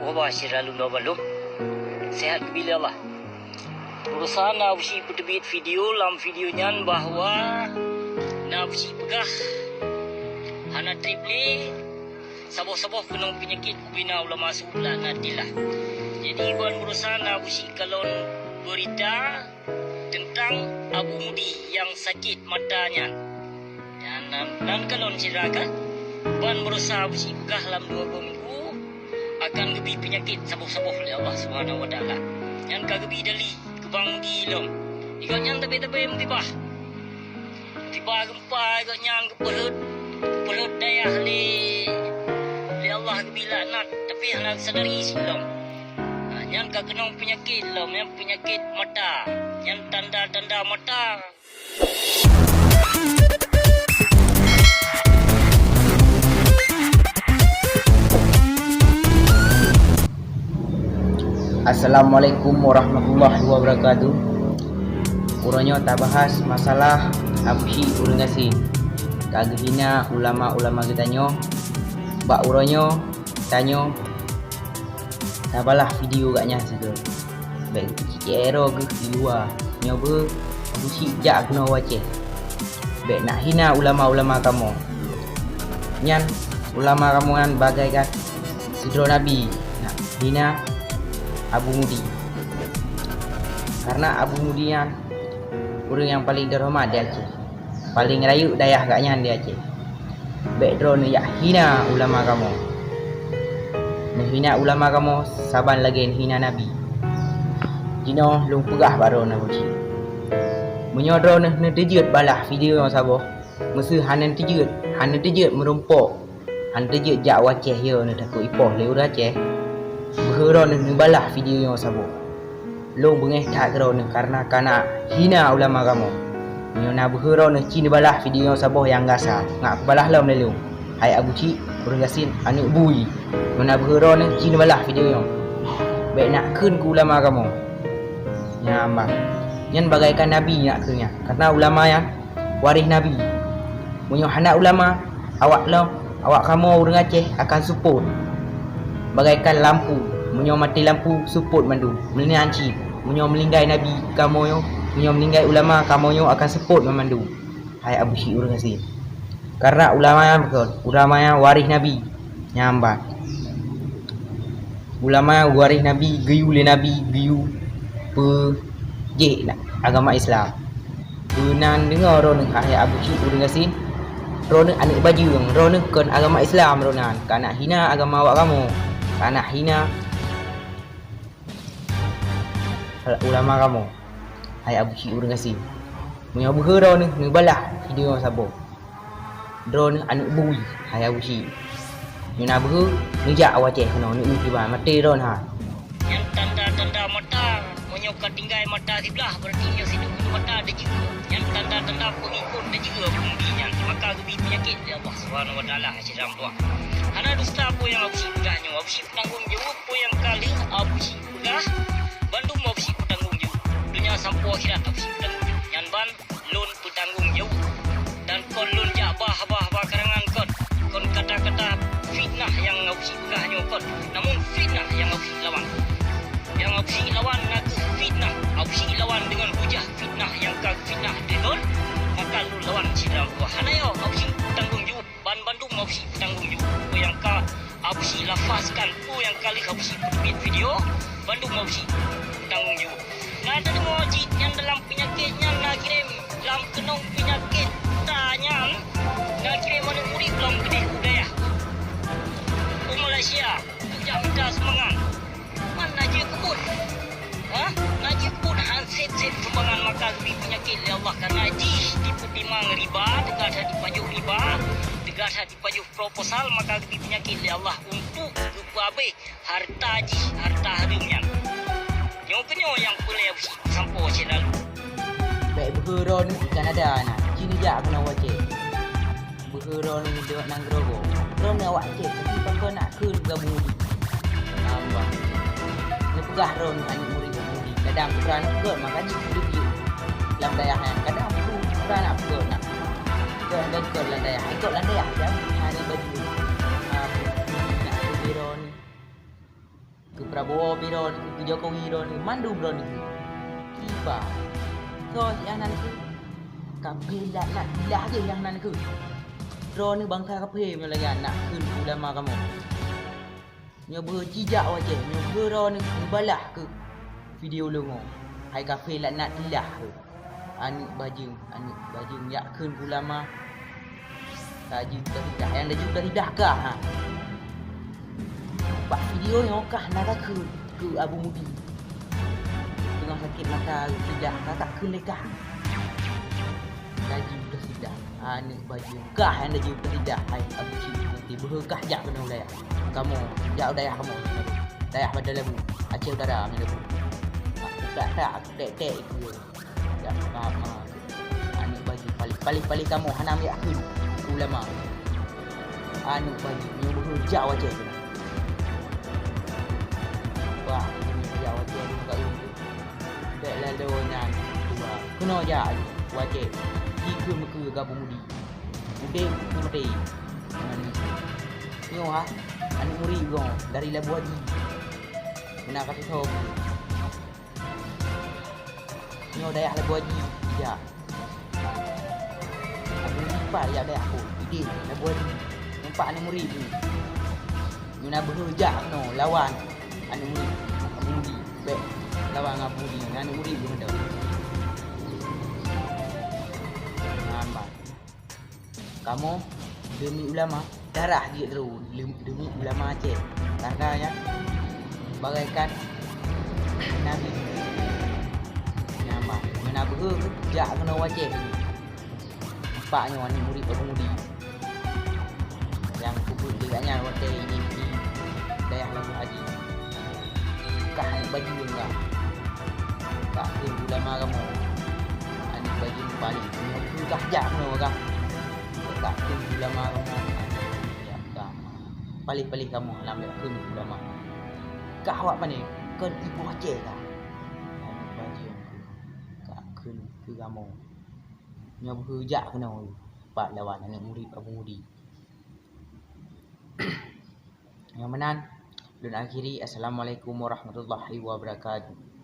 Wabashir lalu balum. Sehat bila Allah. Berusaha nafsi peterbit video dalam videonya bahwa nafsi pegah hana triple saboh-saboh kena penyakit kubina ulama sulah nadilah. Jadi buat berusaha nafsi kalon berita tentang Abu Mudi yang sakit matanya. Dan kalon silakan buat berusaha nafsi pegah dalam 2 minggu akan gebi penyakit saboh-saboh oleh Allah Subhanahu wa taala. Yang kagebi dali kebang dilom. Ikatnya tabe-tabe mutibah. Tiba gempa ikatnya perut daya li Allah gebi laknat tapi hendak sadari silom. Yang kagenong penyakit lom, yang penyakit mata, yang tanda-tanda mata. Assalamualaikum warahmatullahi wabarakatuh. Uronyo tak bahas masalah absi urangasi. Kagihina ulama-ulama kitanyo. Bak uronyo tanyo tabalah video katnya saja. Baik kero ke di luar. Nyoba absi jak kena wace. Baik nak hina ulama-ulama kamu. Nyan ulama kamu kan bagaikan sidro nabi. Nak hina Abu Mudi. Karena Abu Mudi yang orang yang paling terhormat di Aceh, paling rayu dayah agaknya di Aceh. Background ya hina ulama kamu, hina ulama kamu saban lagi hina Nabi. Jino lung pegah baru nabi. Menyodro ne tejut balah video yang saboh. Mesti hanan tejut merumpok. Han tejut jak waceh yo ne takut ipoh le ura Aceh. Berheron ni balah video yang saboh. Long bengeh tak keron karena hina ulama kamu. Nyo na berheron cin balah video yang saboh yang gasa. Ngak balah lam lalu. Hai Abu Cik, urang gasin anu bui. Nyo na berheron cin balah video yang. Baik nak keun ku ulama kamu. Nyambang. Nyan bagaikan nabi nak keunnya. Karena ulama yang waris nabi. Munyo hana ulama awak kamu urang Aceh akan support. Bagaikan lampu, munyo mati lampu support mandu. Melini anci, munyo melinggai nabi kamu yo, munyo melinggai ulama kamu yo akan support memandu. Hai Abu Syik urang kasih. Karena ulama yang betul, ulama yang waris nabi nyambat. Ulama yang waris nabi, geyu le nabi, geyu je nak agama Islam. Benan dengar ron hai Abu Syik urang kasih. Ron anak baju yang ron kon agama Islam ronan, kana hina agama awak kamu. Karena hina ulama kamu. Hai Abu Syik urang kasih. Munyo berhero ni balah video sabo. Drone anu bui hai Abu Syik. Ni nak berhe ni jak awak ceh kena ni tiba mati ron ha. Yang tanda-tanda mata munyo ka tinggai mata sebelah berarti nyo situ mata ada juga. Yang tanda-tanda pengikut ada juga pembinya. Maka gebi penyakit ya Allah Subhanahu wa taala sedang tuah. Ana dusta apa yang Abu Syik pegahnya, Abu Syik penanggung jawab apa yang kali Abu Syik pegah, Bandung Abu Syik bertanggung jawab. Dunia sampai akhirat Abu Syik bertanggung jawab. Yang ban lon bertanggung jawab. Dan kon lon jak bah karangan kon kata-kata fitnah yang Abu Syik pegahnya kon. Namun fitnah yang Abu Syik lawan. Yang Abu Syik lawan ngaku fitnah. Abu Syik lawan dengan hujah fitnah yang kau fitnah dengan maka lu lawan sidang tua. Hana yo Abu Syik bertanggung jawab. Bandung Abu Syik bertanggung jawab. Yang Abu Syik lafazkan yang kali Abu Syik buat video Bandung Abu Syik tanggung jawab. Nah ada mojit yang dalam penyakitnya nak kirim dalam kenong penyakit tanya nak kirim mana murid dalam gede budaya Malaysia sejak minta semangat mana je kebun naji kebun hanset sumbangan maka lebih penyakit ya Allah karena jih diputimang riba dekat hati pajuk riba dekat hati pajuk proposal maka lebih penyakit ya Allah untuk kebabe harta harimnya nyo yang boleh sampo channel baik bergeron ikan ada nak cini jak kena wace bergeron dekat nang grogo ron awak cek tapi pangko nak keun gabu nambah ni pegah ron ani murid kadang puran ke maka di video dalam dayahnya kadang puran nak ke nak ke landaya ikut landaya jam hari baju nak Prabowo biro ke Jokowi ro ni mandu bro ni kiba so yang nan ke kape nak bilah je yang nan ke ro ni bangsa kape melayan nak kun ulama kamu nyoba jijak wajah nyoba ro ni balah ke video lu ngo hai kafe lah nak bilah ke anik bajing yak kun ulama taji tidak yang dah juga tidak kah ha buat video yang kah nak ke Abu Mudi tengah sakit mata tidak kakak ke lekah taji sudah tidak anik baju kah yang dah juga tidak hai Abu Cik nanti berkah jak kena wilayah kamu jak wilayah kamu dayah pada lebu aceh utara lebu tak tek itu jak lama anik baju paling kamu hanam yakin ulama anik baju yang berhujak wajah tu wah dia wajah kat rumah dek lalu nyan dua kena aja wajah ikut muka Abu Mudi udah mati ni ha anik muri gong dari Labu Haji kena kata so ni dayah Labu Haji ya aku lupa ya dayah aku ide Labu Haji nampak anik muri ni ni nak berhujak no lawan anik muri Abu Mudi baik lawan Abu Mudi anik muri pun ada nampak kamu demi ulama darah dia terus demi ulama Aceh tandanya bagaikan Nabi nama mana berhujak kena wajah nampaknya anik murid Abu Mudi yang kubur dekatnya wajah ini dayah Labu Haji kah baju enggak kah ulama kamu anik baju paling kah jak no kah kah ulama kamu paling kamu nak ambil ulama kah awak mana kan ibu Aceh kah anik baju kah ke kamu nya berhujak kena pak lawan anak murid Abu Mudi yang menan dan akhiri assalamualaikum warahmatullahi wabarakatuh.